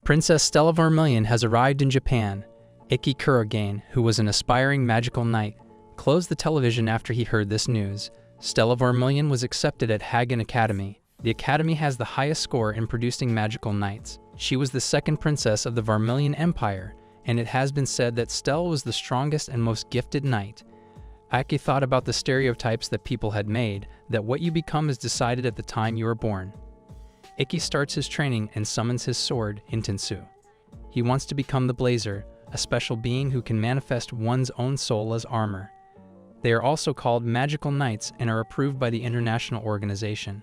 Princess Stella Vermillion has arrived in Japan. Ikki Kurogane, who was an aspiring magical knight, closed the television after he heard this news. Stella Vermillion was accepted at Hagun Academy. The academy has the highest score in producing magical knights. She was the second princess of the Vermillion Empire, and it has been said that Stella was the strongest and most gifted knight. Ikki thought about the stereotypes that people had made, that what you become is decided at the time you are born. Ikki starts his training and summons his sword, Intensu. He wants to become the Blazer, a special being who can manifest one's own soul as armor. They are also called magical knights and are approved by the international organization.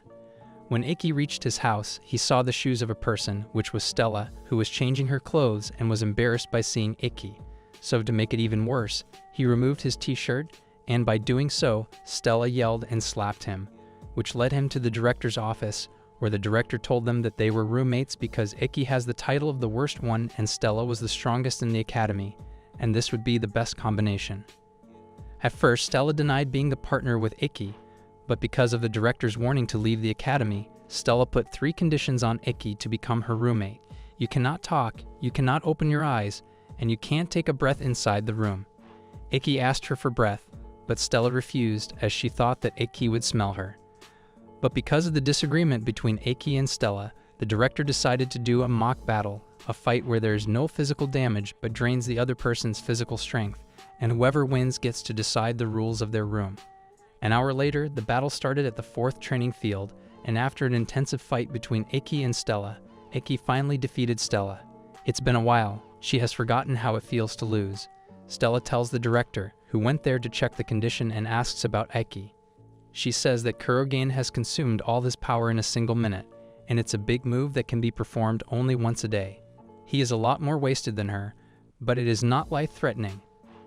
When Ikki reached his house, he saw the shoes of a person, which was Stella, who was changing her clothes and was embarrassed by seeing Ikki. So to make it even worse, he removed his t-shirt, and by doing so, Stella yelled and slapped him, which led him to the director's office, where the director told them that they were roommates because Ikki has the title of the worst one and Stella was the strongest in the academy, and this would be the best combination. At first, Stella denied being the partner with Ikki, but because of the director's warning to leave the academy, Stella put 3 conditions on Ikki to become her roommate. You cannot talk, you cannot open your eyes, and you can't take a breath inside the room. Ikki asked her for breath, but Stella refused as she thought that Ikki would smell her. But because of the disagreement between Ikki and Stella, the director decided to do a mock battle, a fight where there is no physical damage but drains the other person's physical strength, and whoever wins gets to decide the rules of their room. An hour later, the battle started at the 4th training field, and after an intensive fight between Ikki and Stella, Ikki finally defeated Stella. It's been a while. She has forgotten how it feels to lose. Stella tells the director, who went there to check the condition and asks about Ikki. She says that Kurogane has consumed all his power in a single minute, and it's a big move that can be performed only once a day. He is a lot more wasted than her, but it is not life-threatening.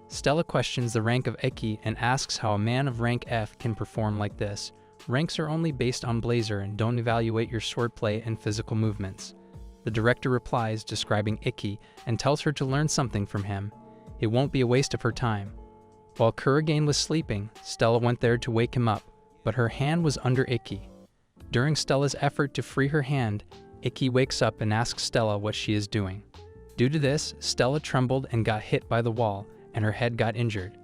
Stella questions the rank of Ikki and asks how a man of rank F can perform like this. Ranks are only based on Blazer and don't evaluate your swordplay and physical movements. The director replies, describing Ikki, and tells her to learn something from him. It won't be a waste of her time. While Kurogane was sleeping, Stella went there to wake him up, but her hand was under Ikki. During Stella's effort to free her hand, Ikki wakes up and asks Stella what she is doing. Due to this, Stella trembled and got hit by the wall, and her head got injured.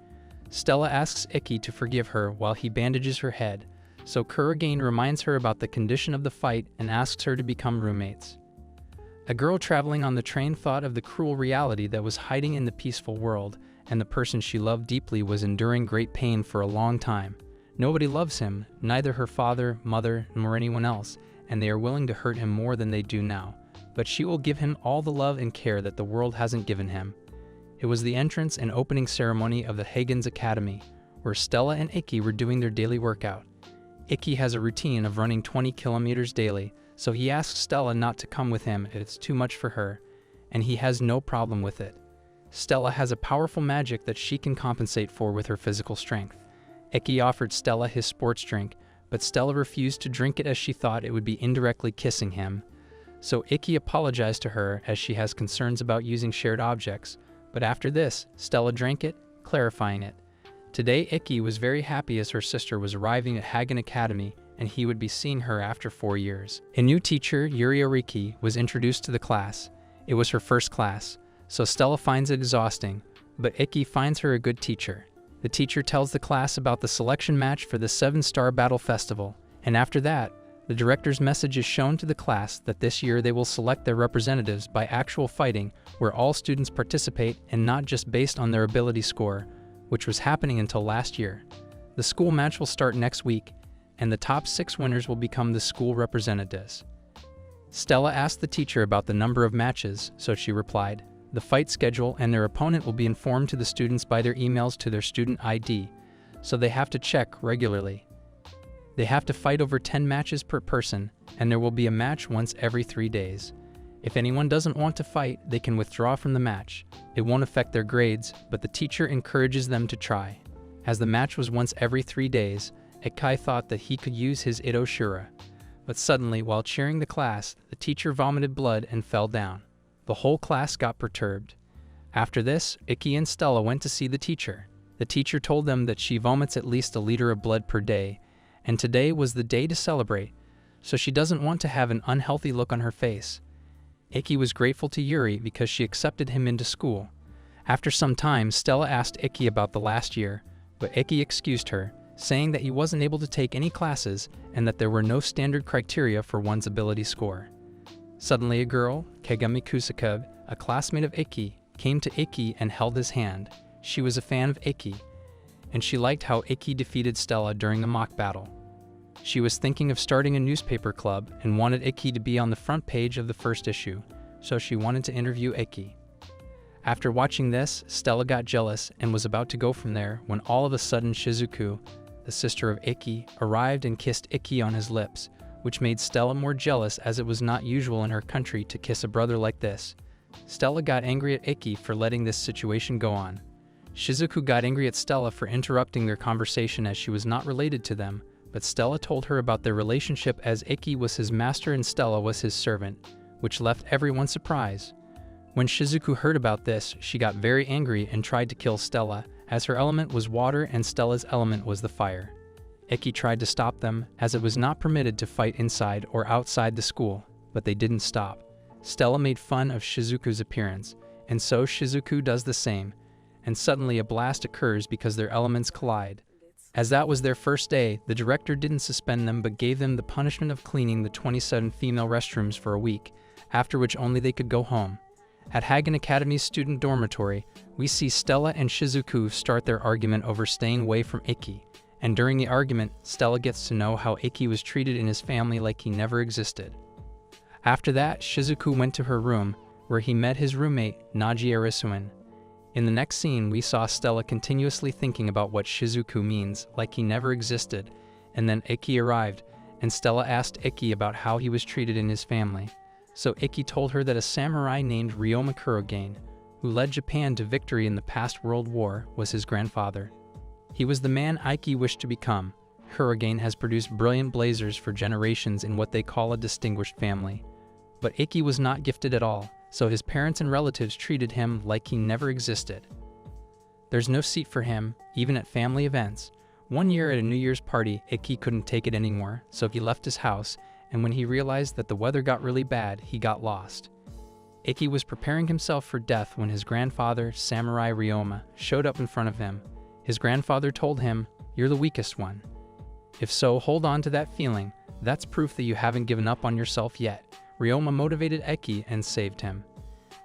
Stella asks Ikki to forgive her while he bandages her head, so Kurogane reminds her about the condition of the fight and asks her to become roommates. A girl traveling on the train thought of the cruel reality that was hiding in the peaceful world, and the person she loved deeply was enduring great pain for a long time. Nobody loves him, neither her father, mother, nor anyone else, and they are willing to hurt him more than they do now. But she will give him all the love and care that the world hasn't given him. It was the entrance and opening ceremony of the Hagun Academy, where Stella and Ikki were doing their daily workout. Ikki has a routine of running 20 kilometers daily, so he asks Stella not to come with him if it's too much for her, and he has no problem with it. Stella has a powerful magic that she can compensate for with her physical strength. Ikki offered Stella his sports drink, but Stella refused to drink it as she thought it would be indirectly kissing him. So Ikki apologized to her as she has concerns about using shared objects, but after this, Stella drank it, clarifying it. Today, Ikki was very happy as her sister was arriving at Hagun Academy and he would be seeing her after 4 years. A new teacher, Ikki, was introduced to the class. It was her first class, so Stella finds it exhausting, but Ikki finds her a good teacher. The teacher tells the class about the selection match for the 7-Star Battle Festival, and after that, the director's message is shown to the class that this year they will select their representatives by actual fighting, where all students participate and not just based on their ability score, which was happening until last year. The school match will start next week, and the top 6 winners will become the school representatives. Stella asked the teacher about the number of matches, so she replied, "The fight schedule and their opponent will be informed to the students by their emails to their student ID, so they have to check regularly. They have to fight over 10 matches per person, and there will be a match once every 3 days. If anyone doesn't want to fight, they can withdraw from the match. It won't affect their grades, but the teacher encourages them to try." As the match was once every 3 days, Ikki thought that he could use his Ito Shura. But suddenly, while cheering the class, the teacher vomited blood and fell down. The whole class got perturbed. After this, Ikki and Stella went to see the teacher. The teacher told them that she vomits at least a liter of blood per day, and today was the day to celebrate, so she doesn't want to have an unhealthy look on her face. Ikki was grateful to Yuri because she accepted him into school. After some time, Stella asked Ikki about the last year, but Ikki excused her, saying that he wasn't able to take any classes and that there were no standard criteria for one's ability score. Suddenly a girl, Kagami Kusaka, a classmate of Ikki, came to Ikki and held his hand. She was a fan of Ikki, and she liked how Ikki defeated Stella during the mock battle. She was thinking of starting a newspaper club and wanted Ikki to be on the front page of the first issue, so she wanted to interview Ikki. After watching this, Stella got jealous and was about to go from there when all of a sudden Shizuku, the sister of Ikki, arrived and kissed Ikki on his lips, which made Stella more jealous as it was not usual in her country to kiss a brother like this. Stella got angry at Ikki for letting this situation go on. Shizuku got angry at Stella for interrupting their conversation as she was not related to them, but Stella told her about their relationship as Ikki was his master and Stella was his servant, which left everyone surprised. When Shizuku heard about this, she got very angry and tried to kill Stella, as her element was water and Stella's element was the fire. Ikki tried to stop them, as it was not permitted to fight inside or outside the school, but they didn't stop. Stella made fun of Shizuku's appearance, and so Shizuku does the same, and suddenly a blast occurs because their elements collide. As that was their first day, the director didn't suspend them but gave them the punishment of cleaning the 27 female restrooms for a week, after which only they could go home. At Hagun Academy's student dormitory, we see Stella and Shizuku start their argument over staying away from Ikki, and during the argument, Stella gets to know how Ikki was treated in his family like he never existed. After that, Shizuku went to her room, where he met his roommate, Naji Arisuin. In the next scene, we saw Stella continuously thinking about what Shizuku means, like he never existed, and then Ikki arrived, and Stella asked Ikki about how he was treated in his family. So Ikki told her that a samurai named Ryoma Kurogane, who led Japan to victory in the past World War, was his grandfather. He was the man Ikki wished to become. Kurogane has produced brilliant blazers for generations in what they call a distinguished family. But Ikki was not gifted at all, so his parents and relatives treated him like he never existed. There's no seat for him, even at family events. One year at a New Year's party, Ikki couldn't take it anymore, so he left his house, and when he realized that the weather got really bad, he got lost. Ikki was preparing himself for death when his grandfather, Samurai Ryoma, showed up in front of him. His grandfather told him, "You're the weakest one. If so, hold on to that feeling. That's proof that you haven't given up on yourself yet." Ryoma motivated Ikki and saved him.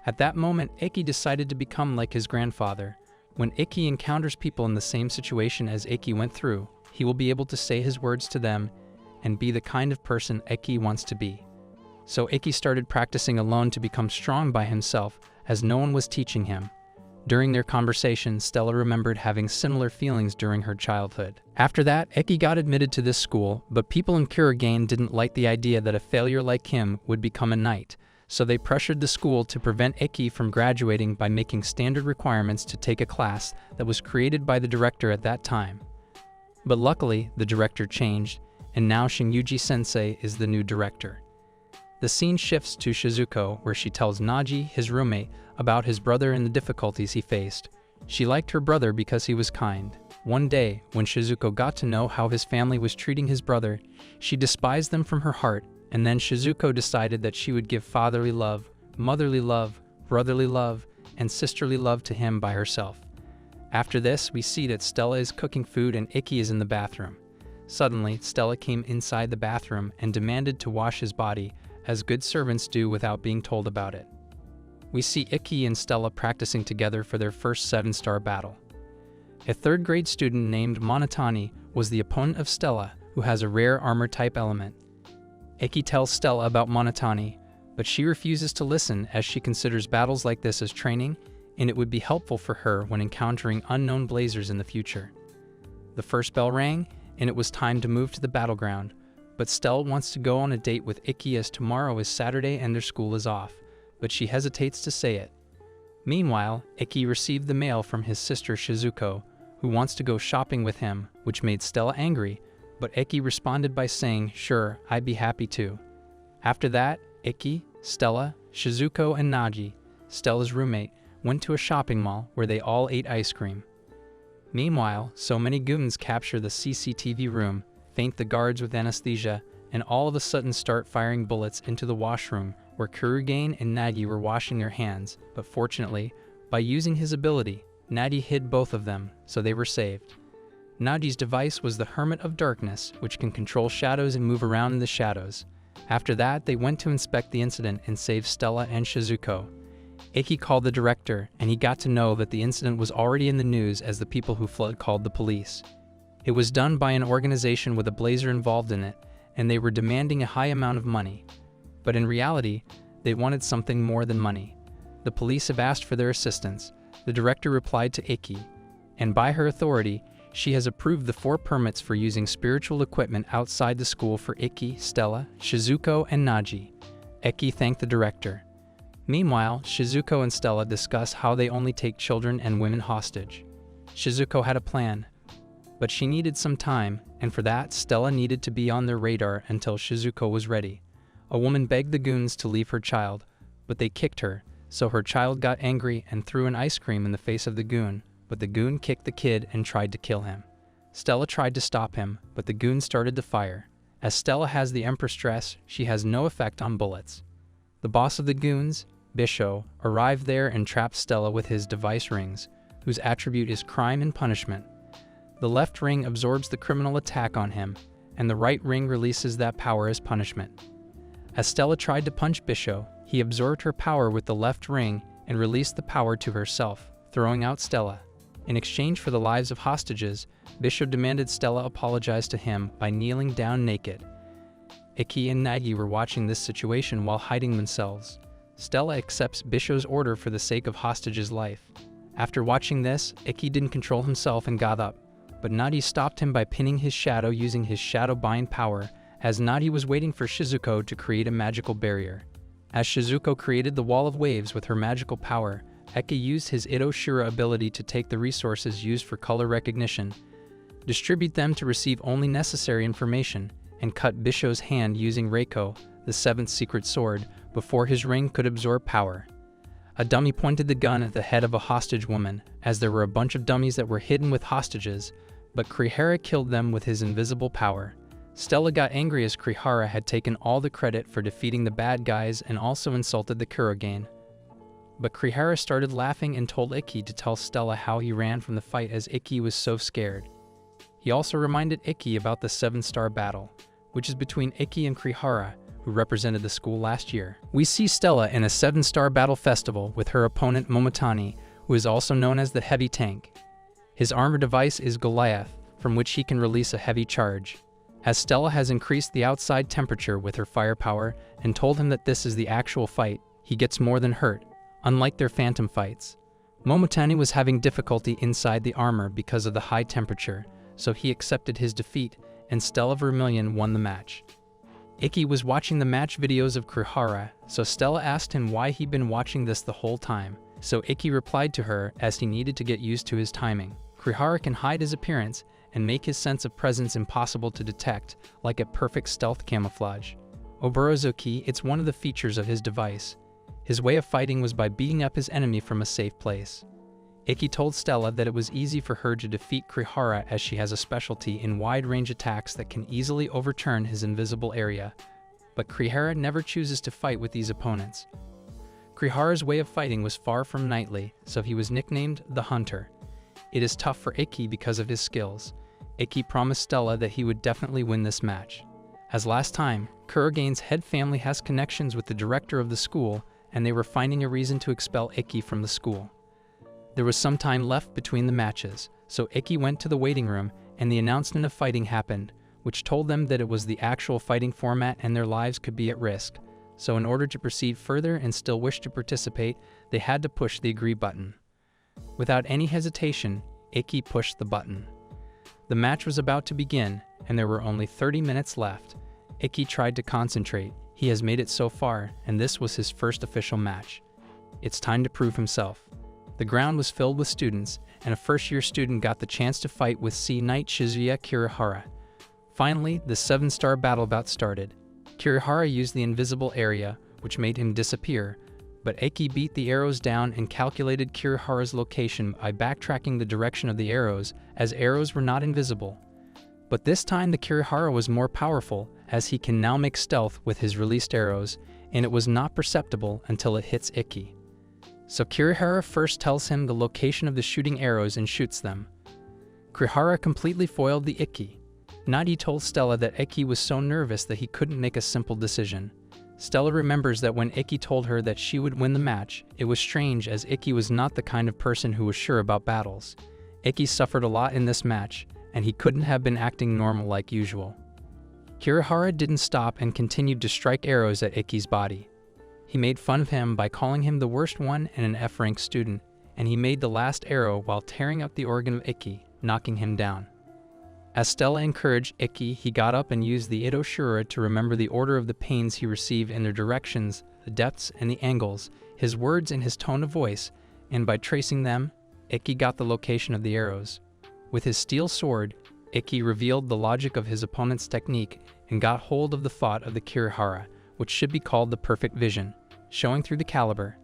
At that moment, Ikki decided to become like his grandfather. When Ikki encounters people in the same situation as Ikki went through, he will be able to say his words to them and be the kind of person Ikki wants to be. So Ikki started practicing alone to become strong by himself, as no one was teaching him. During their conversation, Stella remembered having similar feelings during her childhood. After that, Ikki got admitted to this school, but people in Kurogane didn't like the idea that a failure like him would become a knight, so they pressured the school to prevent Ikki from graduating by making standard requirements to take a class that was created by the director at that time. But luckily, the director changed, and now Shingyuji-sensei is the new director. The scene shifts to Shizuko, where she tells Naji, his roommate, about his brother and the difficulties he faced. She liked her brother because he was kind. One day, when Shizuko got to know how his family was treating his brother, she despised them from her heart, and then Shizuko decided that she would give fatherly love, motherly love, brotherly love, and sisterly love to him by herself. After this, we see that Stella is cooking food and Ikki is in the bathroom. Suddenly, Stella came inside the bathroom and demanded to wash his body, as good servants do without being told about it. We see Ikki and Stella practicing together for their first 7-star battle. A 3rd grade student named Monotani was the opponent of Stella, who has a rare armor-type element. Ikki tells Stella about Monotani, but she refuses to listen as she considers battles like this as training, and it would be helpful for her when encountering unknown blazers in the future. The first bell rang, and it was time to move to the battleground, but Stella wants to go on a date with Ikki as tomorrow is Saturday and their school is off, but she hesitates to say it. Meanwhile, Ikki received the mail from his sister Shizuko, who wants to go shopping with him, which made Stella angry, but Ikki responded by saying, "Sure, I'd be happy to." After that, Ikki, Stella, Shizuko, and Naji, Stella's roommate, went to a shopping mall where they all ate ice cream. Meanwhile, so many goons capture the CCTV room, faint the guards with anesthesia, and all of a sudden start firing bullets into the washroom, where Kurogane and Nagi were washing their hands, but fortunately, by using his ability, Nagi hid both of them, so they were saved. Nagi's device was the Hermit of Darkness, which can control shadows and move around in the shadows. After that, they went to inspect the incident and save Stella and Shizuko. Ikki called the director, and he got to know that the incident was already in the news as the people who fled called the police. It was done by an organization with a blazer involved in it, and they were demanding a high amount of money. But in reality, they wanted something more than money. The police have asked for their assistance. The director replied to Ikki, and by her authority, she has approved the 4 permits for using spiritual equipment outside the school for Ikki, Stella, Shizuko, and Nagi. Ikki thanked the director. Meanwhile, Shizuko and Stella discuss how they only take children and women hostage. Shizuko had a plan, but she needed some time, and for that, Stella needed to be on their radar until Shizuko was ready. A woman begged the goons to leave her child, but they kicked her, so her child got angry and threw an ice cream in the face of the goon, but the goon kicked the kid and tried to kill him. Stella tried to stop him, but the goon started to fire. As Stella has the Empress dress, she has no effect on bullets. The boss of the goons, Bisho, arrived there and trapped Stella with his device rings, whose attribute is crime and punishment. The left ring absorbs the criminal attack on him, and the right ring releases that power as punishment. As Stella tried to punch Bisho, he absorbed her power with the left ring and released the power to herself, throwing out Stella. In exchange for the lives of hostages, Bisho demanded Stella apologize to him by kneeling down naked. Ikki and Nagi were watching this situation while hiding themselves. Stella accepts Bisho's order for the sake of hostage's life. After watching this, Ikki didn't control himself and got up, but Nagi stopped him by pinning his shadow using his shadow bind power, as Nagi was waiting for Shizuko to create a magical barrier. As Shizuko created the wall of waves with her magical power, Ikki used his Ito Shura ability to take the resources used for color recognition, distribute them to receive only necessary information, and cut Bisho's hand using Reiko, the 7th secret sword, before his ring could absorb power. A dummy pointed the gun at the head of a hostage woman, as there were a bunch of dummies that were hidden with hostages, but Kurihara killed them with his invisible power. Stella got angry as Kurihara had taken all the credit for defeating the bad guys and also insulted the Kurogane. But Kurihara started laughing and told Ikki to tell Stella how he ran from the fight as Ikki was so scared. He also reminded Ikki about the 7-star battle, which is between Ikki and Kurihara, who represented the school last year. We see Stella in a 7-star battle festival with her opponent Momotani, who is also known as the Heavy Tank. His armor device is Goliath, from which he can release a heavy charge. As Stella has increased the outside temperature with her firepower and told him that this is the actual fight, he gets more than hurt, unlike their phantom fights. Momotani was having difficulty inside the armor because of the high temperature, so he accepted his defeat, and Stella Vermillion won the match. Ikki was watching the match videos of Kurihara, so Stella asked him why he'd been watching this the whole time, so Ikki replied to her as he needed to get used to his timing. Kurihara can hide his appearance and make his sense of presence impossible to detect, like a perfect stealth camouflage. Oborozuki, it's one of the features of his device. His way of fighting was by beating up his enemy from a safe place. Ikki told Stella that it was easy for her to defeat Kurihara as she has a specialty in wide-range attacks that can easily overturn his invisible area, but Kurihara never chooses to fight with these opponents. Kurihara's way of fighting was far from knightly, so he was nicknamed the Hunter. It is tough for Ikki because of his skills. Ikki promised Stella that he would definitely win this match. As last time, Kurogane's head family has connections with the director of the school, and they were finding a reason to expel Ikki from the school. There was some time left between the matches, so Ikki went to the waiting room and the announcement of fighting happened, which told them that it was the actual fighting format and their lives could be at risk. So in order to proceed further and still wish to participate, they had to push the agree button. Without any hesitation, Ikki pushed the button. The match was about to begin, and there were only 30 minutes left. Ikki tried to concentrate. He has made it so far, and this was his first official match. It's time to prove himself. The ground was filled with students, and a first-year student got the chance to fight with Sea Knight Shizuya Kurihara. Finally, the 7-star battle bout started. Kurihara used the invisible area, which made him disappear, but Ikki beat the arrows down and calculated Kurihara's location by backtracking the direction of the arrows, as arrows were not invisible. But this time the Kurihara was more powerful, as he can now make stealth with his released arrows, and it was not perceptible until it hits Ikki. So Kurihara first tells him the location of the shooting arrows and shoots them. Kurihara completely foiled the Ikki. Nadi told Stella that Ikki was so nervous that he couldn't make a simple decision. Stella remembers that when Ikki told her that she would win the match, it was strange as Ikki was not the kind of person who was sure about battles. Ikki suffered a lot in this match, and he couldn't have been acting normal like usual. Kurihara didn't stop and continued to strike arrows at Ikki's body. He made fun of him by calling him the worst one and an F-rank student, and he made the last arrow while tearing up the organ of Ikki, knocking him down. As Stella encouraged Ikki, he got up and used the Ito Shura to remember the order of the pains he received in their directions, the depths and the angles, his words and his tone of voice, and by tracing them, Ikki got the location of the arrows. With his steel sword, Ikki revealed the logic of his opponent's technique and got hold of the thought of the Kurihara, which should be called the perfect vision, showing through the caliber.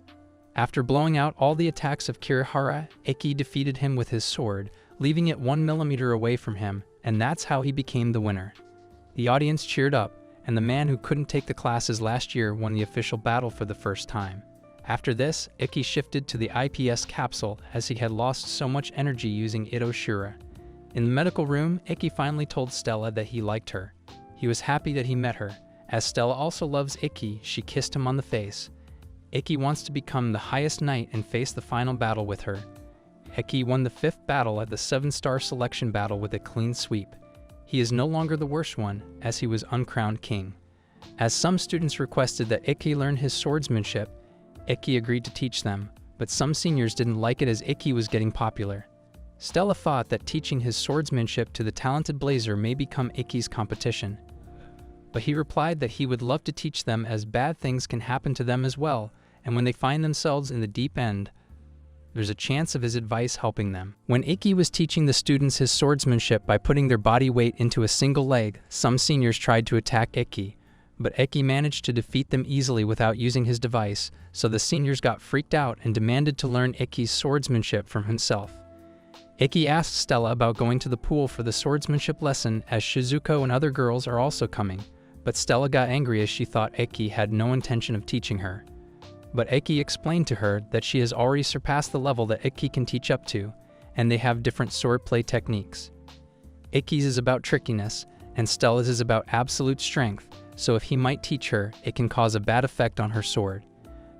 After blowing out all the attacks of Kurihara, Ikki defeated him with his sword, leaving it 1 millimeter away from him, and that's how he became the winner. The audience cheered up, and the man who couldn't take the classes last year won the official battle for the first time. After this, Ikki shifted to the IPS capsule as he had lost so much energy using Ito Shura. In the medical room, Ikki finally told Stella that he liked her. He was happy that he met her. As Stella also loves Ikki, she kissed him on the face. Ikki wants to become the highest knight and face the final battle with her. Ikki won the 5th battle at the 7-star selection battle with a clean sweep. He is no longer the worst one, as he was uncrowned king. As some students requested that Ikki learn his swordsmanship, Ikki agreed to teach them, but some seniors didn't like it as Ikki was getting popular. Stella thought that teaching his swordsmanship to the talented blazer may become Ikki's competition. But he replied that he would love to teach them as bad things can happen to them as well, and when they find themselves in the deep end, there's a chance of his advice helping them. When Ikki was teaching the students his swordsmanship by putting their body weight into a single leg, some seniors tried to attack Ikki, but Ikki managed to defeat them easily without using his device, so the seniors got freaked out and demanded to learn Ikki's swordsmanship from himself. Ikki asked Stella about going to the pool for the swordsmanship lesson as Shizuko and other girls are also coming, but Stella got angry as she thought Ikki had no intention of teaching her. But Ikki explained to her that she has already surpassed the level that Ikki can teach up to, and they have different swordplay techniques. Ikki's is about trickiness, and Stella's is about absolute strength, so if he might teach her, it can cause a bad effect on her sword.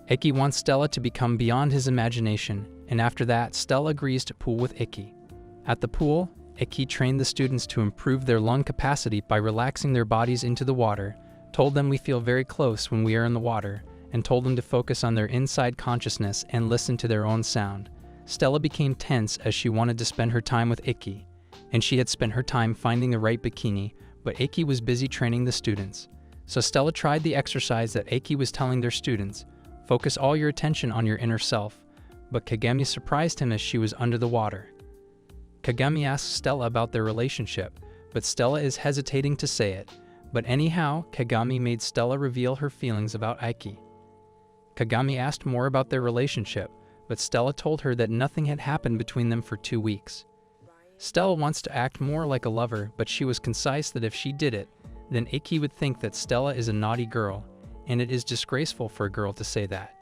Ikki wants Stella to become beyond his imagination, and after that, Stella agrees to pool with Ikki. At the pool, Ikki trained the students to improve their lung capacity by relaxing their bodies into the water, told them we feel very close when we are in the water, and told them to focus on their inside consciousness and listen to their own sound. Stella became tense as she wanted to spend her time with Ikki, and she had spent her time finding the right bikini, but Ikki was busy training the students. So Stella tried the exercise that Ikki was telling their students, focus all your attention on your inner self, but Kagami surprised him as she was under the water. Kagami asks Stella about their relationship, but Stella is hesitating to say it. But anyhow, Kagami made Stella reveal her feelings about Ikki. Kagami asked more about their relationship, but Stella told her that nothing had happened between them for 2 weeks. Stella wants to act more like a lover, but she was concise that if she did it, then Ikki would think that Stella is a naughty girl, and it is disgraceful for a girl to say that.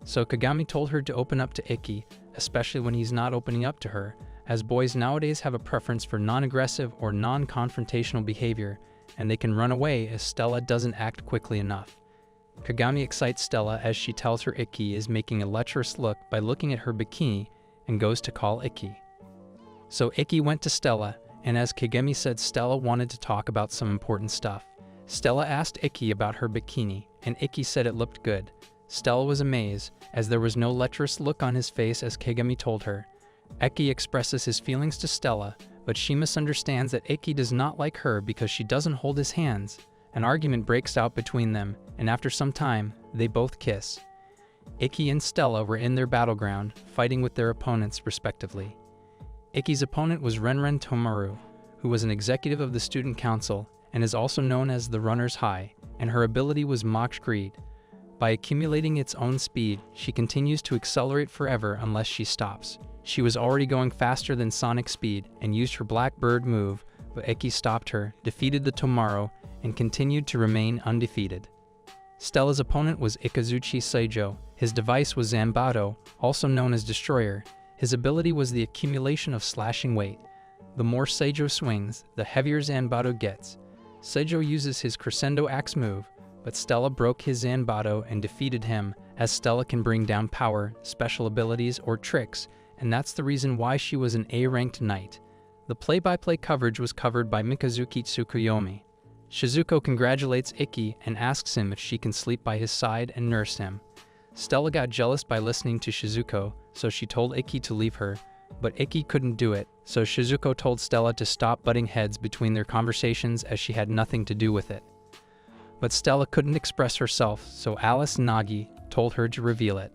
So Kagami told her to open up to Ikki, especially when he's not opening up to her, as boys nowadays have a preference for non-aggressive or non-confrontational behavior, and they can run away if Stella doesn't act quickly enough. Kagami excites Stella as she tells her Ikki is making a lecherous look by looking at her bikini and goes to call Ikki. So Ikki went to Stella, and as Kagami said, Stella wanted to talk about some important stuff. Stella asked Ikki about her bikini, and Ikki said it looked good. Stella was amazed, as there was no lecherous look on his face as Kagami told her. Ikki expresses his feelings to Stella, but she misunderstands that Ikki does not like her because she doesn't hold his hands. An argument breaks out between them, and after some time, they both kiss. Ikki and Stella were in their battleground, fighting with their opponents respectively. Ikki's opponent was Renren Tomaru, who was an executive of the student council and is also known as the Runner's High, and her ability was Mach Greed. By accumulating its own speed, she continues to accelerate forever unless she stops. She was already going faster than sonic speed and used her Black Bird move, but Ikki stopped her, defeated the Tomaro, and continued to remain undefeated. Stella's opponent was Ikazuchi Seijo. His device was Zanbato, also known as Destroyer. His ability was the accumulation of slashing weight. The more Seijo swings, the heavier Zanbato gets. Seijo uses his Crescendo Axe move, but Stella broke his Zanbato and defeated him, as Stella can bring down power, special abilities, or tricks, and that's the reason why she was an A-ranked knight. The play-by-play coverage was covered by Mikazuki Tsukuyomi. Shizuko congratulates Ikki and asks him if she can sleep by his side and nurse him. Stella got jealous by listening to Shizuko, so she told Ikki to leave her, but Ikki couldn't do it, so Shizuko told Stella to stop butting heads between their conversations as she had nothing to do with it. But Stella couldn't express herself, so Alice Nagi told her to reveal it.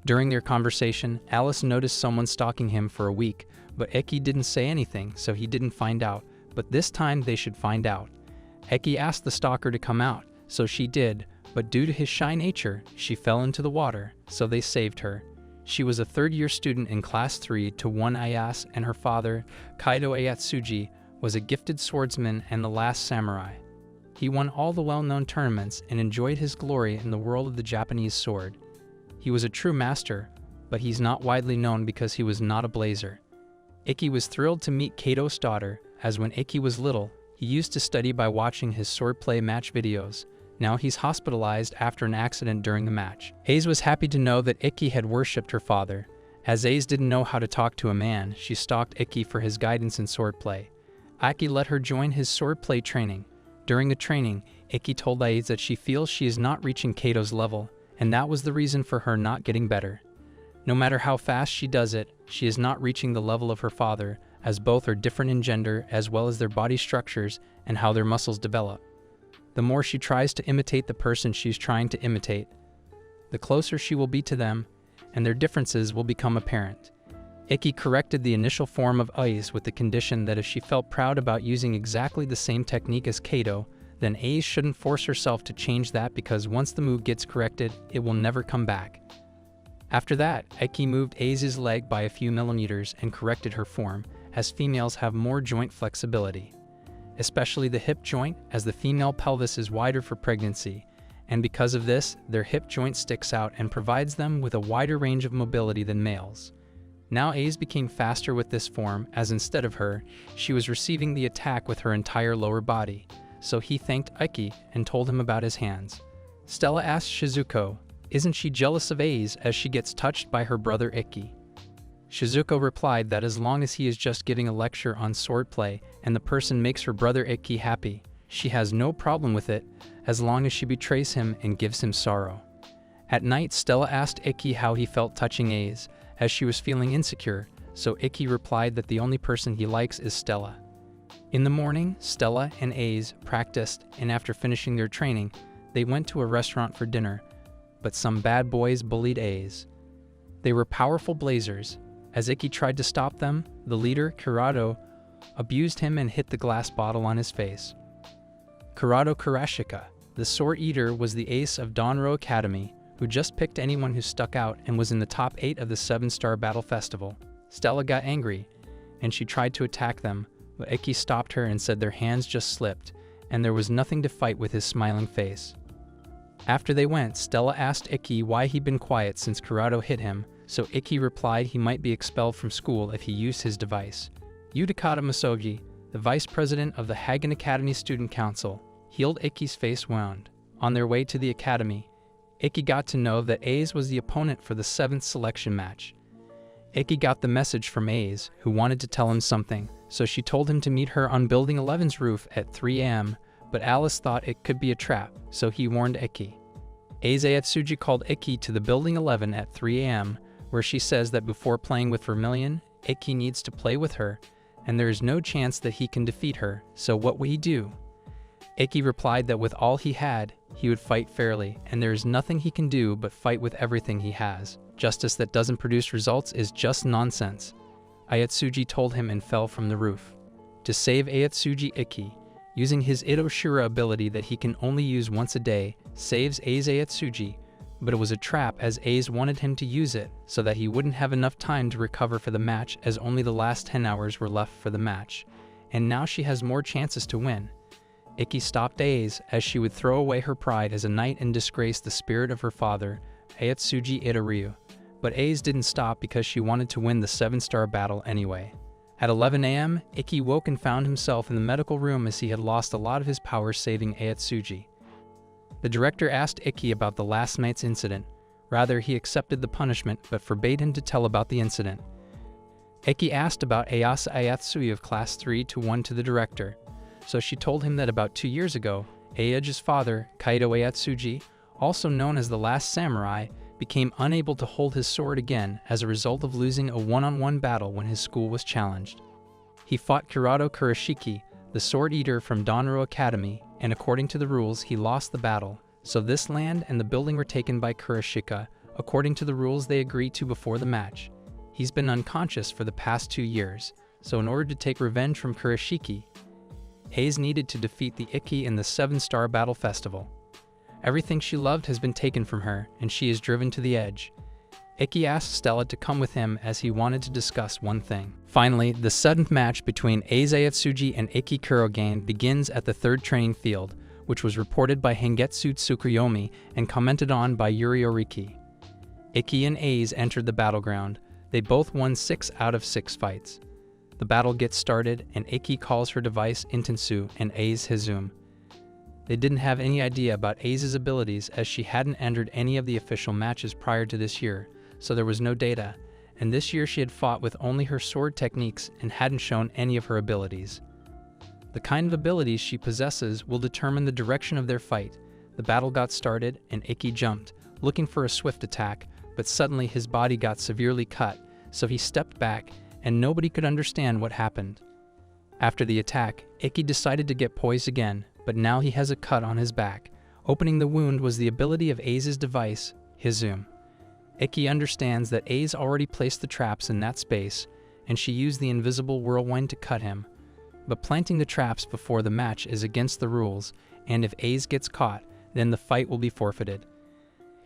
During their conversation, Alice noticed someone stalking him for a week, but Ikki didn't say anything, so he didn't find out, but this time they should find out. Ikki asked the stalker to come out, so she did, but due to his shy nature, she fell into the water, so they saved her. She was a third-year student in Class 3 to 1 Ayase, and her father, Kaido Ayatsuji, was a gifted swordsman and the last samurai. He won all the well-known tournaments and enjoyed his glory in the world of the Japanese sword. He was a true master, but he's not widely known because he was not a blazer. Ikki was thrilled to meet Kato's daughter, as when Ikki was little, he used to study by watching his swordplay match videos. Now he's hospitalized after an accident during the match. Aze was happy to know that Ikki had worshipped her father. As Aze didn't know how to talk to a man, she stalked Ikki for his guidance in swordplay. Ikki let her join his swordplay training. During the training, Ikki told Aze that she feels she is not reaching Kato's level, and that was the reason for her not getting better. No matter how fast she does it, she is not reaching the level of her father, as both are different in gender as well as their body structures and how their muscles develop. The more she tries to imitate the person she's trying to imitate, the closer she will be to them, and their differences will become apparent. Ikki corrected the initial form of Aze with the condition that if she felt proud about using exactly the same technique as Kato, then Aze shouldn't force herself to change that because once the move gets corrected, it will never come back. After that, Ikki moved Aze's leg by a few millimeters and corrected her form, as females have more joint flexibility, especially the hip joint, as the female pelvis is wider for pregnancy, and because of this, their hip joint sticks out and provides them with a wider range of mobility than males. Now Aze became faster with this form, as instead of her, she was receiving the attack with her entire lower body, so he thanked Ikki and told him about his hands. Stella asked Shizuko, isn't she jealous of Aze as she gets touched by her brother Ikki? Shizuko replied that as long as he is just giving a lecture on swordplay and the person makes her brother Ikki happy, she has no problem with it as long as she betrays him and gives him sorrow. At night, Stella asked Ikki how he felt touching Aze, as she was feeling insecure, so Ikki replied that the only person he likes is Stella. In the morning, Stella and Aze practiced, and after finishing their training, they went to a restaurant for dinner, but some bad boys bullied Aze. They were powerful blazers. As Ikki tried to stop them, the leader, Kurado, abused him and hit the glass bottle on his face. Kurado Kurashika, the sword eater, was the ace of Dattteebayo Academy, who just picked anyone who stuck out and was in the top 8 of the 7-star battle festival. Stella got angry, and she tried to attack them, but Ikki stopped her and said their hands just slipped, and there was nothing to fight with his smiling face. After they went, Stella asked Ikki why he'd been quiet since Kurado hit him, so Ikki replied he might be expelled from school if he used his device. Yudikata Masogi, the vice president of the Hagun Academy Student Council, healed Ikki's face wound. On their way to the academy, Ikki got to know that Aze was the opponent for the 7th selection match. Ikki got the message from Aze, who wanted to tell him something, so she told him to meet her on Building 11's roof at 3 a.m., but Alice thought it could be a trap, so he warned Ikki. Aze Ayatsuji called Ikki to the Building 11 at 3 a.m., where she says that before playing with Vermillion, Ikki needs to play with her, and there is no chance that he can defeat her, so what would he do? Ikki replied that with all he had, he would fight fairly, and there is nothing he can do but fight with everything he has. Justice that doesn't produce results is just nonsense. Ayatsuji told him and fell from the roof. To save Ayatsuji, Ikki, using his Itoshira ability that he can only use once a day, saves Aze Ayatsuji, but it was a trap as Aze wanted him to use it so that he wouldn't have enough time to recover for the match as only the last 10 hours were left for the match, and now she has more chances to win. Ikki stopped A's as she would throw away her pride as a knight and disgrace the spirit of her father, Ayatsuji Itoryu. But A's didn't stop because she wanted to win the 7-star battle anyway. At 11 a.m., Ikki woke and found himself in the medical room as he had lost a lot of his power saving Ayatsuji. The director asked Ikki about the last night's incident. Rather, he accepted the punishment but forbade him to tell about the incident. Ikki asked about Ayase Ayatsuji of Class 3-1 to the director, so she told him that about 2 years ago, Ayage's father, Kaido Ayatsuji, also known as the Last Samurai, became unable to hold his sword again as a result of losing a one-on-one battle when his school was challenged. He fought Kurado Kurashiki, the sword eater from Dattteebayo Academy, and according to the rules, he lost the battle, so this land and the building were taken by Kurashika, according to the rules they agreed to before the match. He's been unconscious for the past 2 years, so in order to take revenge from Kurashiki, Hayes needed to defeat the Ikki in the 7-star battle festival. Everything she loved has been taken from her, and she is driven to the edge. Ikki asked Stella to come with him as he wanted to discuss one thing. Finally, the 7th match between Ayase Ayatsuji and Ikki Kurogane begins at the 3rd training field, which was reported by Hengetsu Tsukuyomi and commented on by Yuri Oriki. Ikki and Ayase entered the battleground. They both won 6 out of 6 fights. The battle gets started, and Ikki calls her device Intensu and Ayase Hizum. They didn't have any idea about Ayase's abilities as she hadn't entered any of the official matches prior to this year, so there was no data, and this year she had fought with only her sword techniques and hadn't shown any of her abilities. The kind of abilities she possesses will determine the direction of their fight. The battle got started, and Ikki jumped, looking for a swift attack, but suddenly his body got severely cut, so he stepped back, and nobody could understand what happened. After the attack, Ikki decided to get poised again, but now he has a cut on his back. Opening the wound was the ability of Ayase's device, Hizum. Ikki understands that Ayase already placed the traps in that space, and she used the invisible whirlwind to cut him. But planting the traps before the match is against the rules, and if Ayase gets caught, then the fight will be forfeited.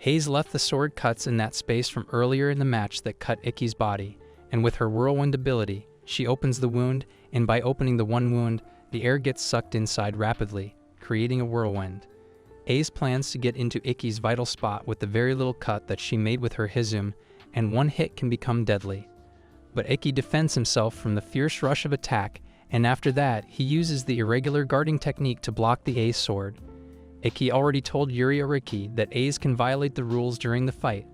Ayase left the sword cuts in that space from earlier in the match that cut Ikki's body, and with her whirlwind ability, she opens the wound, and by opening the one wound, the air gets sucked inside rapidly, creating a whirlwind. Ayase plans to get into Ikki's vital spot with the very little cut that she made with her Hizum, and one hit can become deadly. But Ikki defends himself from the fierce rush of attack, and after that, he uses the irregular guarding technique to block the Ayase sword. Ikki already told Yuri Oriki that Ayase can violate the rules during the fight,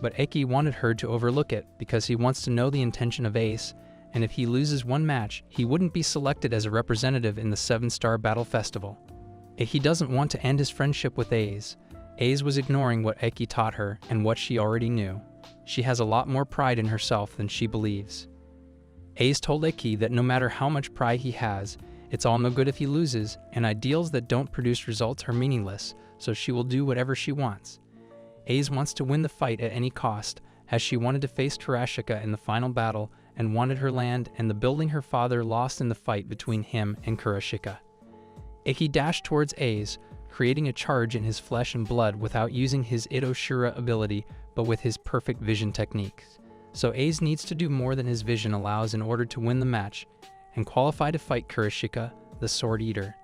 but Ikki wanted her to overlook it because he wants to know the intention of Ayase, and if he loses one match, he wouldn't be selected as a representative in the 7-star battle festival. Ikki doesn't want to end his friendship with Ayase. Ayase was ignoring what Ikki taught her and what she already knew. She has a lot more pride in herself than she believes. Ayase told Ikki that no matter how much pride he has, it's all no good if he loses, and ideals that don't produce results are meaningless, so she will do whatever she wants. Ayase wants to win the fight at any cost, as she wanted to face Kurashika in the final battle and wanted her land and the building her father lost in the fight between him and Kurashika. Ikki dashed towards Ayase, creating a charge in his flesh and blood without using his Itoshura ability, but with his perfect vision techniques. So Ayase needs to do more than his vision allows in order to win the match, and qualify to fight Kurashika, the Sword Eater.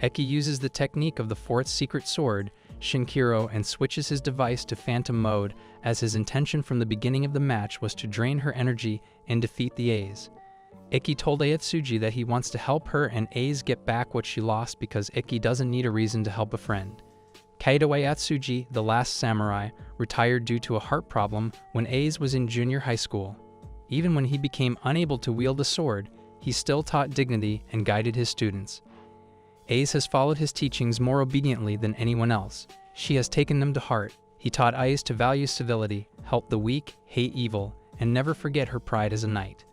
Ikki uses the technique of the 4th secret sword, Shinkiro, and switches his device to Phantom mode, as his intention from the beginning of the match was to drain her energy and defeat the Ayase. Ikki told Ayatsuji that he wants to help her and Ayase get back what she lost because Ikki doesn't need a reason to help a friend. Kaido Ayatsuji, the last samurai, retired due to a heart problem when Ayase was in junior high school. Even when he became unable to wield a sword, he still taught dignity and guided his students. Ayase has followed his teachings more obediently than anyone else. She has taken them to heart. He taught Ayase to value civility, help the weak, hate evil, and never forget her pride as a knight.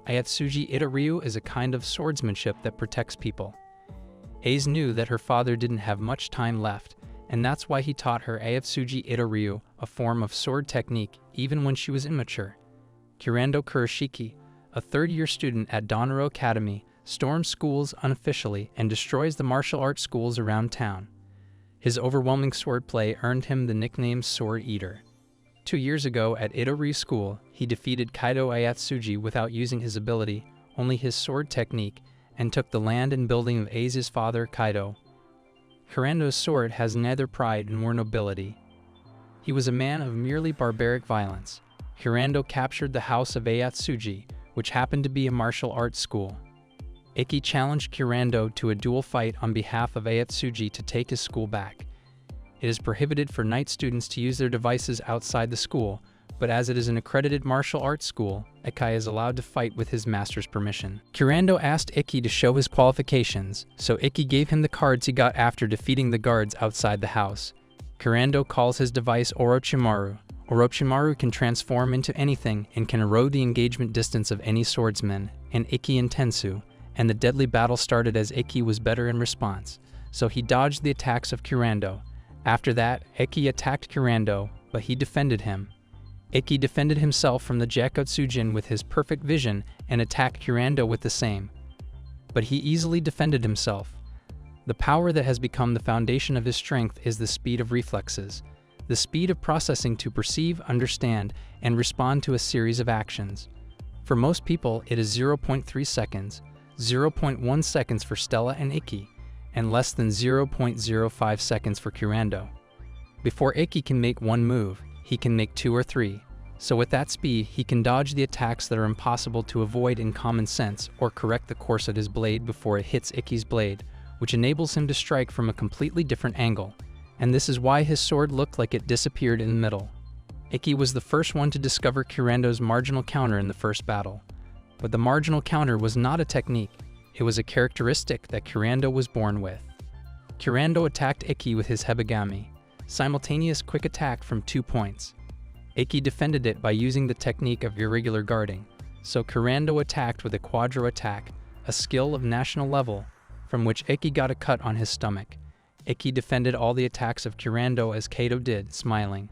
Ayatsuji Itoryu is a kind of swordsmanship that protects people. Ayase knew that her father didn't have much time left, and that's why he taught her Ayatsuji Itoryu, a form of sword technique, even when she was immature. Kurando Kurashiki, a third-year student at Dattteebayo Academy, storms schools unofficially and destroys the martial arts schools around town. His overwhelming swordplay earned him the nickname Sword Eater. 2 years ago at Itoryu School, he defeated Kaido Ayatsuji without using his ability, only his sword technique, and took the land and building of Ai's father, Kaido. Kurando's sword has neither pride nor nobility. He was a man of merely barbaric violence. Kurando captured the house of Ayatsuji, which happened to be a martial arts school. Ikki challenged Kurando to a duel fight on behalf of Ayatsuji to take his school back. It is prohibited for knight students to use their devices outside the school, but as it is an accredited martial arts school, Ikki is allowed to fight with his master's permission. Kurando asked Ikki to show his qualifications, so Ikki gave him the cards he got after defeating the guards outside the house. Kurando calls his device Orochimaru. Orochimaru can transform into anything and can erode the engagement distance of any swordsman, and Ikki and Tensu, and the deadly battle started as Ikki was better in response, so he dodged the attacks of Kurando. After that, Ikki attacked Kurando, but he defended him. Ikki defended himself from the Jakutsujin with his perfect vision and attacked Kurando with the same. But he easily defended himself. The power that has become the foundation of his strength is the speed of reflexes, the speed of processing to perceive, understand, and respond to a series of actions. For most people, it is 0.3 seconds, 0.1 seconds for Stella and Ikki, and less than 0.05 seconds for Kurando. Before Ikki can make one move, he can make 2 or 3. So with that speed, he can dodge the attacks that are impossible to avoid in common sense or correct the course of his blade before it hits Ikki's blade, which enables him to strike from a completely different angle. And this is why his sword looked like it disappeared in the middle. Ikki was the first one to discover Kurando's marginal counter in the first battle. But the marginal counter was not a technique, it was a characteristic that Kurando was born with. Kurando attacked Ikki with his Hebigami, simultaneous quick attack from 2 points. Ikki defended it by using the technique of irregular guarding, so Kurando attacked with a quadro attack, a skill of national level, from which Ikki got a cut on his stomach. Ikki defended all the attacks of Kurando as Kaido did, smiling.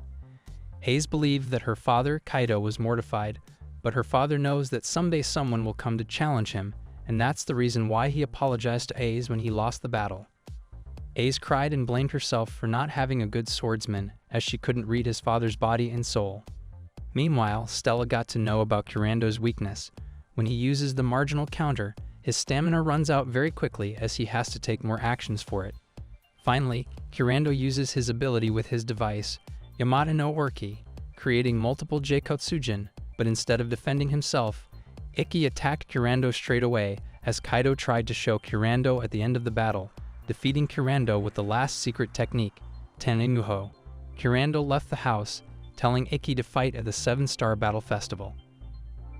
Aiz believed that her father, Kaido, was mortified, but her father knows that someday someone will come to challenge him, and that's the reason why he apologized to Aiz when he lost the battle. Aiz cried and blamed herself for not having a good swordsman, as she couldn't read his father's body and soul. Meanwhile, Stella got to know about Kurando's weakness. When he uses the marginal counter, his stamina runs out very quickly as he has to take more actions for it. Finally, Kurando uses his ability with his device, Yamata no Orki, creating multiple Jakutsujin, but instead of defending himself, Ikki attacked Kurando straight away as Kaido tried to show Kurando at the end of the battle, defeating Kurando with the last secret technique, Tenenuho. Kurando left the house, telling Ikki to fight at the 7-Star Battle Festival.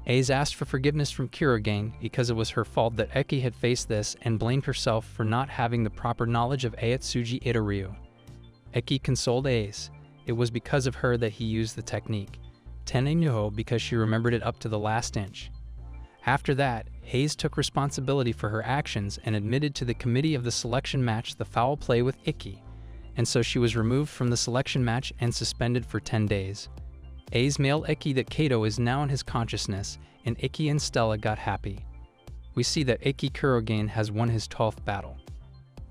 Aiz asked for forgiveness from Kurogane because it was her fault that Ikki had faced this and blamed herself for not having the proper knowledge of Ayatsuji Itoryu. Ikki consoled Aiz. It was because of her that he used the technique, Tenenuho, because she remembered it up to the last inch. After that, Aiz took responsibility for her actions and admitted to the committee of the selection match the foul play with Ikki, and so she was removed from the selection match and suspended for 10 days. Aiz mailed Ikki that Kaido is now in his consciousness, and Ikki and Stella got happy. We see that Ikki Kurogane has won his 12th battle.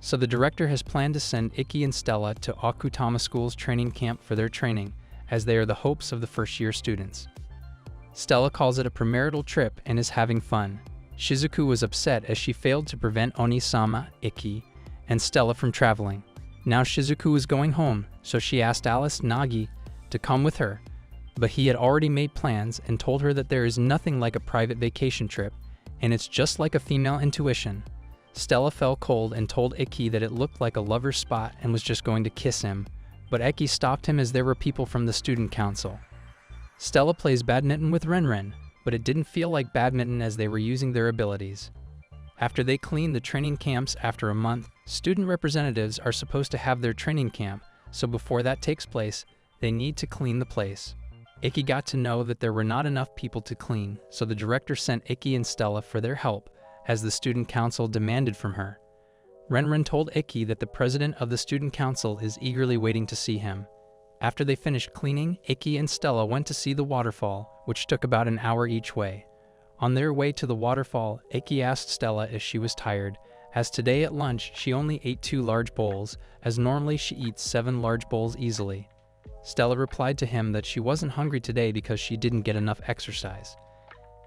So the director has planned to send Ikki and Stella to Akutama School's training camp for their training, as they are the hopes of the first-year students. Stella calls it a premarital trip and is having fun. Shizuku was upset as she failed to prevent Oni-sama, Ikki, and Stella from traveling. Now Shizuku is going home, so she asked Alice Nagi to come with her, but he had already made plans and told her that there is nothing like a private vacation trip, and it's just like a female intuition. Stella fell cold and told Ikki that it looked like a lover's spot and was just going to kiss him, but Ikki stopped him as there were people from the student council. Stella plays badminton with Renren, but it didn't feel like badminton as they were using their abilities. After they clean the training camps after a month, student representatives are supposed to have their training camp, so before that takes place, they need to clean the place. Ikki got to know that there were not enough people to clean, so the director sent Ikki and Stella for their help, as the student council demanded from her. Renren told Ikki that the president of the student council is eagerly waiting to see him. After they finished cleaning, Ikki and Stella went to see the waterfall, which took about an hour each way. On their way to the waterfall, Ikki asked Stella if she was tired, as today at lunch she only ate 2 large bowls, as normally she eats 7 large bowls easily. Stella replied to him that she wasn't hungry today because she didn't get enough exercise.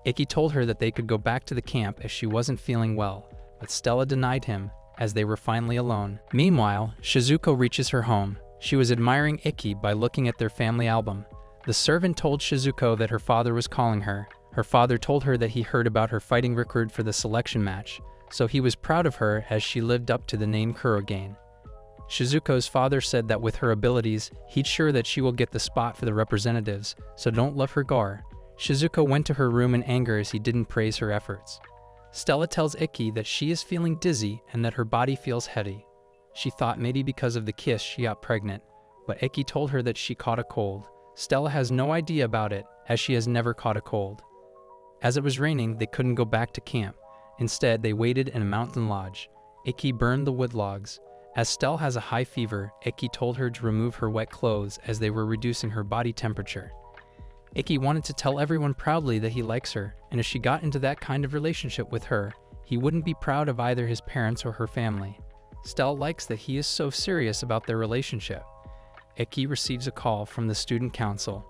Ikki told her that they could go back to the camp if she wasn't feeling well, but Stella denied him, as they were finally alone. Meanwhile, Shizuko reaches her home. She was admiring Ikki by looking at their family album. The servant told Shizuko that her father was calling her. Her father told her that he heard about her fighting record for the selection match, so he was proud of her as she lived up to the name Kurogane. Shizuko's father said that with her abilities, he'd sure that she will get the spot for the representatives, so don't let her go. Shizuko went to her room in anger as he didn't praise her efforts. Stella tells Ikki that she is feeling dizzy and that her body feels heavy. She thought maybe because of the kiss she got pregnant, but Ikki told her that she caught a cold. Stella has no idea about it, as she has never caught a cold. As it was raining, they couldn't go back to camp. Instead, they waited in a mountain lodge. Ikki burned the wood logs. As Stella has a high fever, Ikki told her to remove her wet clothes as they were reducing her body temperature. Ikki wanted to tell everyone proudly that he likes her, and if she got into that kind of relationship with her, he wouldn't be proud of either his parents or her family. Stella likes that he is so serious about their relationship. Ikki receives a call from the student council.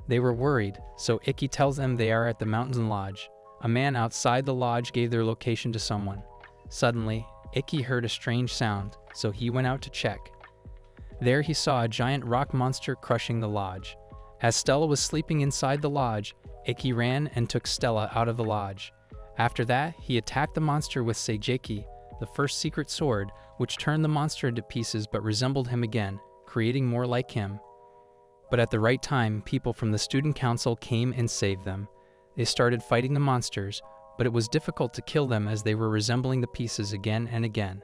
They were worried, so Ikki tells them they are at the mountain lodge. A man outside the lodge gave their location to someone. Suddenly, Ikki heard a strange sound, so he went out to check. There he saw a giant rock monster crushing the lodge. As Stella was sleeping inside the lodge, Ikki ran and took Stella out of the lodge. After that, he attacked the monster with Seijeki, the first secret sword, which turned the monster into pieces but resembled him again, creating more like him. But at the right time, people from the student council came and saved them. They started fighting the monsters, but it was difficult to kill them as they were resembling the pieces again and again.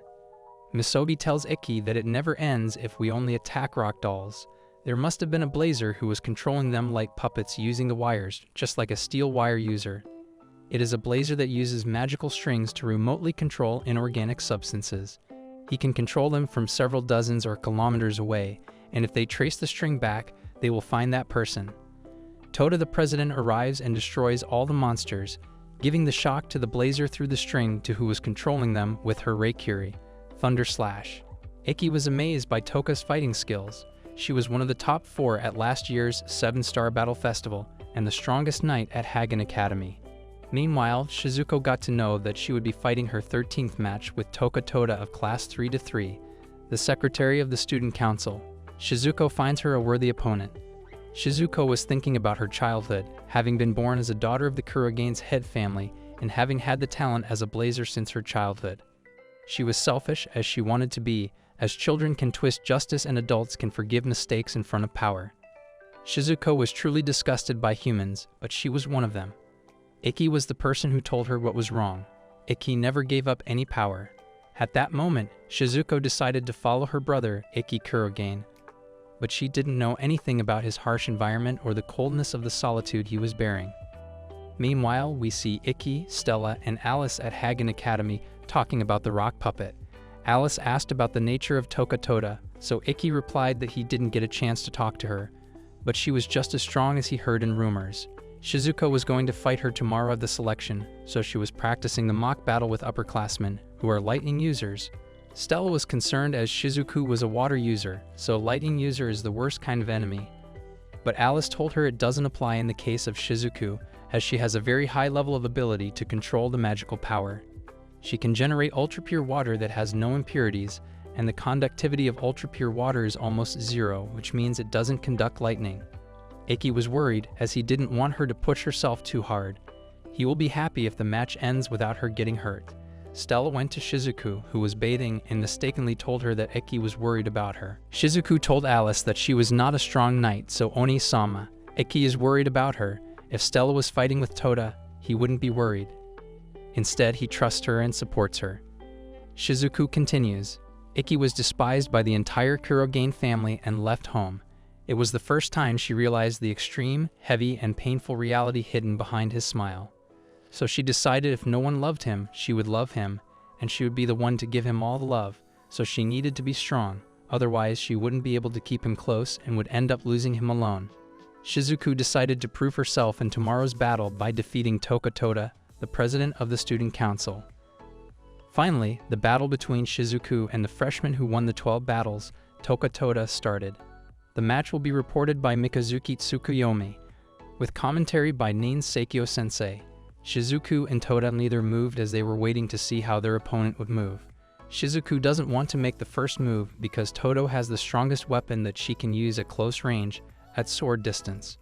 Misogi tells Ikki that it never ends if we only attack rock dolls. There must have been a blazer who was controlling them like puppets using the wires, just like a steel wire user. It is a blazer that uses magical strings to remotely control inorganic substances. He can control them from several dozens or kilometers away, and if they trace the string back, they will find that person. Toda the president arrives and destroys all the monsters, giving the shock to the blazer through the string to who was controlling them with her Reikiri, Thunder Slash. Ikki was amazed by Toka's fighting skills. She was one of the top 4 at last year's 7-Star Battle Festival and the strongest knight at Hagun Academy. Meanwhile, Shizuko got to know that she would be fighting her 13th match with Toka Toda of Class 3-3, the secretary of the student council. Shizuko finds her a worthy opponent. Shizuko was thinking about her childhood, having been born as a daughter of the Kurogane's head family and having had the talent as a blazer since her childhood. She was selfish as she wanted to be, as children can twist justice and adults can forgive mistakes in front of power. Shizuko was truly disgusted by humans, but she was one of them. Ikki was the person who told her what was wrong. Ikki never gave up any power. At that moment, Shizuko decided to follow her brother, Ikki Kurogane, but she didn't know anything about his harsh environment or the coldness of the solitude he was bearing. Meanwhile, we see Ikki, Stella, and Alice at Hagun Academy talking about the rock puppet. Alice asked about the nature of Toka Toda, so Ikki replied that he didn't get a chance to talk to her, but she was just as strong as he heard in rumors. Shizuko was going to fight her tomorrow at the selection, so she was practicing the mock battle with upperclassmen, who are lightning users. Stella was concerned as Shizuku was a water user, so lightning user is the worst kind of enemy. But Alice told her it doesn't apply in the case of Shizuku, as she has a very high level of ability to control the magical power. She can generate ultra-pure water that has no impurities, and the conductivity of ultra-pure water is almost 0, which means it doesn't conduct lightning. Ikki was worried, as he didn't want her to push herself too hard. He will be happy if the match ends without her getting hurt. Stella went to Shizuku, who was bathing, and mistakenly told her that Ikki was worried about her. Shizuku told Alice that she was not a strong knight, so Oni-sama, Ikki is worried about her. If Stella was fighting with Toda, he wouldn't be worried. Instead, he trusts her and supports her. Shizuku continues. Ikki was despised by the entire Kurogane family and left home. It was the first time she realized the extreme, heavy, and painful reality hidden behind his smile. So she decided if no one loved him, she would love him, and she would be the one to give him all the love, so she needed to be strong, otherwise she wouldn't be able to keep him close and would end up losing him alone. Shizuku decided to prove herself in tomorrow's battle by defeating Toka Toda, the president of the student council. Finally, the battle between Shizuku and the freshman who won the 12 battles, Toka Toda, started. The match will be reported by Mikazuki Tsukuyomi, with commentary by Nin Seikyo Sensei. Shizuku and Toda neither moved as they were waiting to see how their opponent would move. Shizuku doesn't want to make the first move because Todo has the strongest weapon that she can use at close range, at sword distance.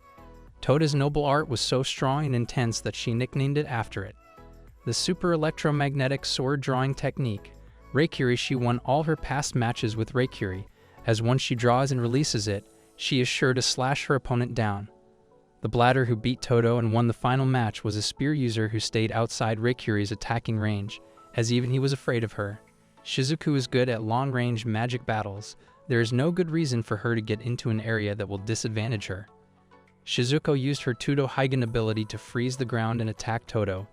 Toda's noble art was so strong and intense that she nicknamed it after it. The super electromagnetic sword drawing technique, Reikiri. She won all her past matches with Reikiri, as once she draws and releases it, she is sure to slash her opponent down. The bladder who beat Todo and won the final match was a spear user who stayed outside Reikiri's attacking range, as even he was afraid of her. Shizuku is good at long-range magic battles. There is no good reason for her to get into an area that will disadvantage her. Shizuko used her Tudo Hagun ability to freeze the ground and attack Todo,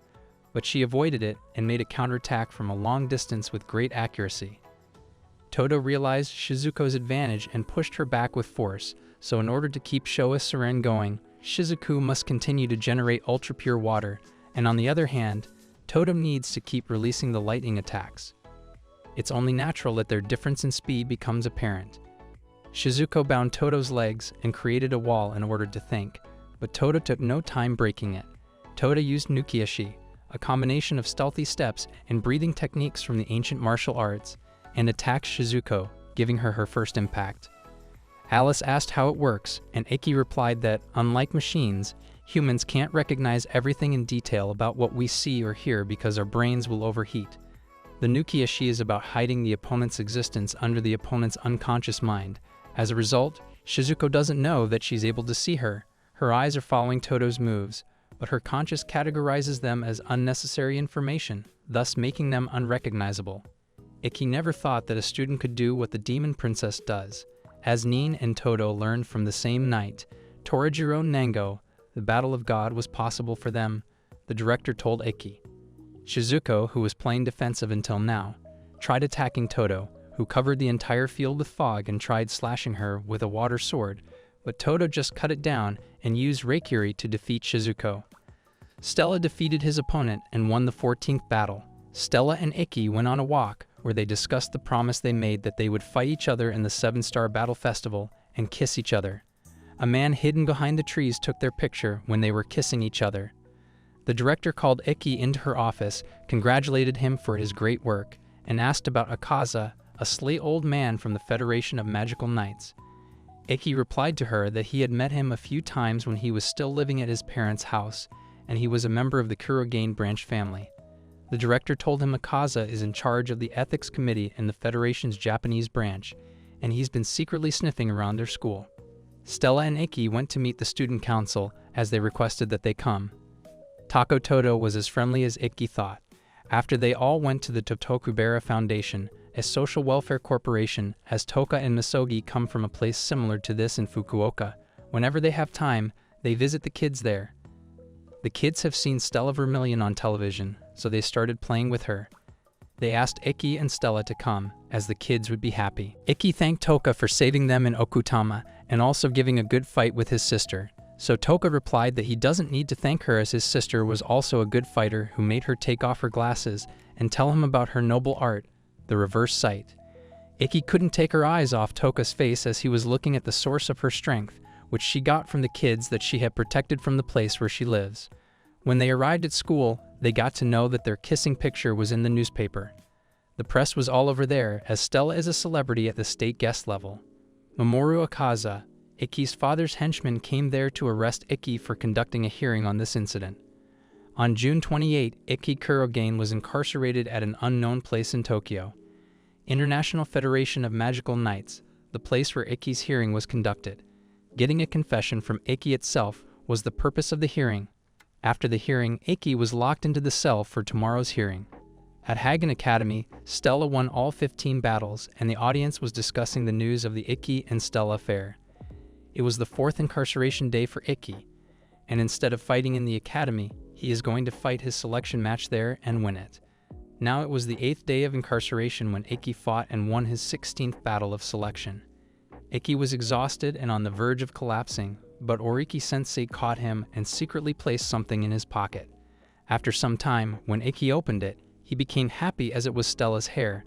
but she avoided it and made a counterattack from a long distance with great accuracy. Todo realized Shizuko's advantage and pushed her back with force, so in order to keep Showa Seren going, Shizuku must continue to generate ultra-pure water, and on the other hand, Todo needs to keep releasing the lightning attacks. It's only natural that their difference in speed becomes apparent. Shizuko bound Todo's legs and created a wall in order to think, but Todo took no time breaking it. Todo used Nukiashi, a combination of stealthy steps and breathing techniques from the ancient martial arts, and attacked Shizuko, giving her her first impact. Alice asked how it works, and Ikki replied that, unlike machines, humans can't recognize everything in detail about what we see or hear because our brains will overheat. The Nukiashi is about hiding the opponent's existence under the opponent's unconscious mind. As a result, Shizuko doesn't know that she's able to see her. Her eyes are following Todo's moves, but her conscious categorizes them as unnecessary information, thus making them unrecognizable. Ikki never thought that a student could do what the demon princess does. As Nin and Todo learned from the same night, Torajiro Nango, the battle of God was possible for them, the director told Ikki. Shizuko, who was playing defensive until now, tried attacking Todo, who covered the entire field with fog and tried slashing her with a water sword, but Todo just cut it down and used Reikiri to defeat Shizuko. Stella defeated his opponent and won the 14th battle. Stella and Ikki went on a walk where they discussed the promise they made that they would fight each other in the 7-Star Battle Festival and kiss each other. A man hidden behind the trees took their picture when they were kissing each other. The director called Ikki into her office, congratulated him for his great work, and asked about Akaza, a sly old man from the Federation of Magical Knights. Ikki replied to her that he had met him a few times when he was still living at his parents' house, and he was a member of the Kurogane branch family. The director told him Akaza is in charge of the ethics committee in the Federation's Japanese branch, and he's been secretly sniffing around their school. Stella and Ikki went to meet the student council as they requested that they come. Tako Todo was as friendly as Ikki thought. After they all went to the Totokubera Foundation, a social welfare corporation, as Toka and Misogi come from a place similar to this in Fukuoka. Whenever they have time, they visit the kids there. The kids have seen Stella Vermillion on television, so they started playing with her. They asked Ikki and Stella to come, as the kids would be happy. Ikki thanked Toka for saving them in Okutama, and also giving a good fight with his sister. So Toka replied that he doesn't need to thank her as his sister was also a good fighter who made her take off her glasses and tell him about her noble art, the reverse sight. Ikki couldn't take her eyes off Toka's face as he was looking at the source of her strength, which she got from the kids that she had protected from the place where she lives. When they arrived at school, they got to know that their kissing picture was in the newspaper. The press was all over there, as Stella is a celebrity at the state guest level. Mamoru Akaza, Ikki's father's henchman, came there to arrest Ikki for conducting a hearing on this incident. On June 28, Ikki Kurogane was incarcerated at an unknown place in Tokyo. International Federation of Magical Knights, the place where Ikki's hearing was conducted. Getting a confession from Ikki itself was the purpose of the hearing. After the hearing, Ikki was locked into the cell for tomorrow's hearing. At Hagun Academy, Stella won all 15 battles, and the audience was discussing the news of the Ikki and Stella affair. It was the 4th incarceration day for Ikki, and instead of fighting in the academy, he is going to fight his selection match there and win it. Now it was the 8th day of incarceration when Ikki fought and won his 16th battle of selection. Ikki was exhausted and on the verge of collapsing, but Oriki-sensei caught him and secretly placed something in his pocket. After some time, when Ikki opened it, he became happy as it was Stella's hair,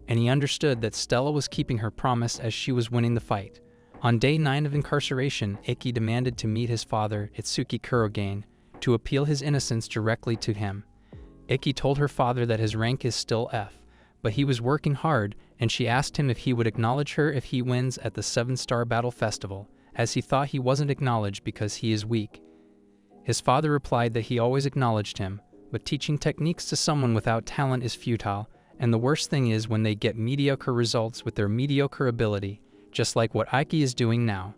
and he understood that Stella was keeping her promise as she was winning the fight. On day 9 of incarceration, Ikki demanded to meet his father, Itsuki Kurogane, to appeal his innocence directly to him. Ikki told her father that his rank is still F, but he was working hard, and she asked him if he would acknowledge her if he wins at the 7-Star Battle Festival, as he thought he wasn't acknowledged because he is weak. His father replied that he always acknowledged him, but teaching techniques to someone without talent is futile, and the worst thing is when they get mediocre results with their mediocre ability, just like what Ikki is doing now.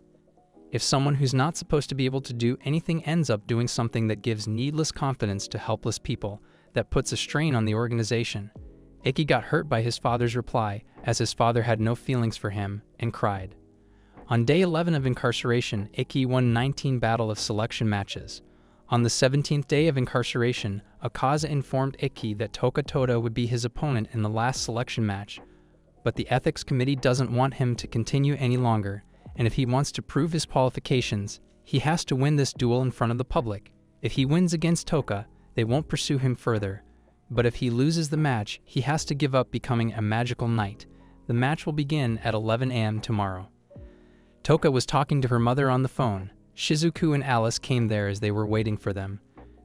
If someone who's not supposed to be able to do anything ends up doing something that gives needless confidence to helpless people, that puts a strain on the organization. Ikki got hurt by his father's reply, as his father had no feelings for him, and cried. On day 11 of incarceration, Ikki won 19 battle of selection matches. On the 17th day of incarceration, Akaza informed Ikki that Toka Toda would be his opponent in the last selection match, but the ethics committee doesn't want him to continue any longer, and if he wants to prove his qualifications, he has to win this duel in front of the public. If he wins against Toka, they won't pursue him further, but if he loses the match, he has to give up becoming a magical knight. The match will begin at 11 a.m. tomorrow. Toka was talking to her mother on the phone. Shizuku and Alice came there as they were waiting for them.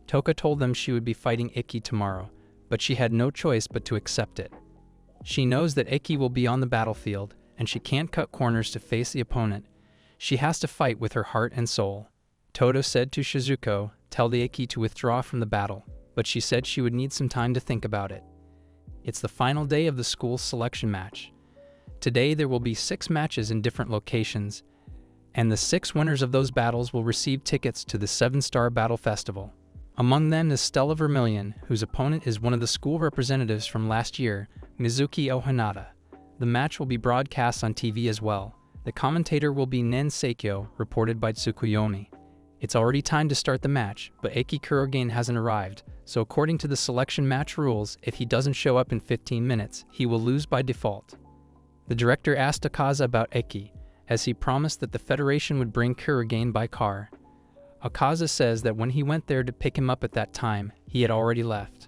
Toka told them she would be fighting Ikki tomorrow, but she had no choice but to accept it. She knows that Ikki will be on the battlefield, and she can't cut corners to face the opponent. She has to fight with her heart and soul. Todo said to Shizuko, "Tell the Ikki to withdraw from the battle," but she said she would need some time to think about it. It's the final day of the school's selection match. Today there will be 6 matches in different locations, and the 6 winners of those battles will receive tickets to the 7-Star Battle Festival. Among them is Stella Vermillion, whose opponent is one of the school representatives from last year, Mizuki Ohanada. The match will be broadcast on TV as well. The commentator will be Nen Seikyo, reported by Tsukuyomi. It's already time to start the match, but Ikki Kurogane hasn't arrived, so according to the selection match rules, if he doesn't show up in 15 minutes, he will lose by default. The director asked Akaza about Ikki, as he promised that the Federation would bring Kurogane by car. Akaza says that when he went there to pick him up at that time, he had already left.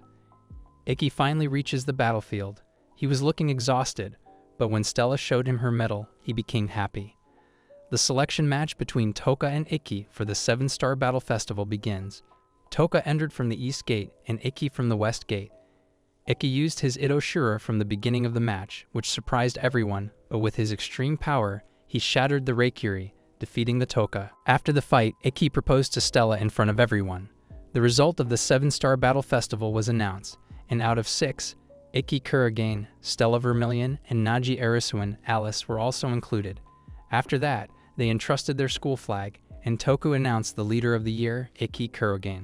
Ikki finally reaches the battlefield. He was looking exhausted, but when Stella showed him her medal, he became happy. The selection match between Toka and Ikki for the 7-Star Battle Festival begins. Toka entered from the East Gate and Ikki from the West Gate. Ikki used his Ito Shura from the beginning of the match, which surprised everyone, but with his extreme power, he shattered the Reikiri, defeating the Toka. After the fight, Ikki proposed to Stella in front of everyone. The result of the 7-Star Battle Festival was announced, and out of 6, Ikki Kurogane, Stella Vermillion, and Naji Arisuin Alice were also included. After that, they entrusted their school flag, and Toku announced the leader of the year, Ikki Kurogane.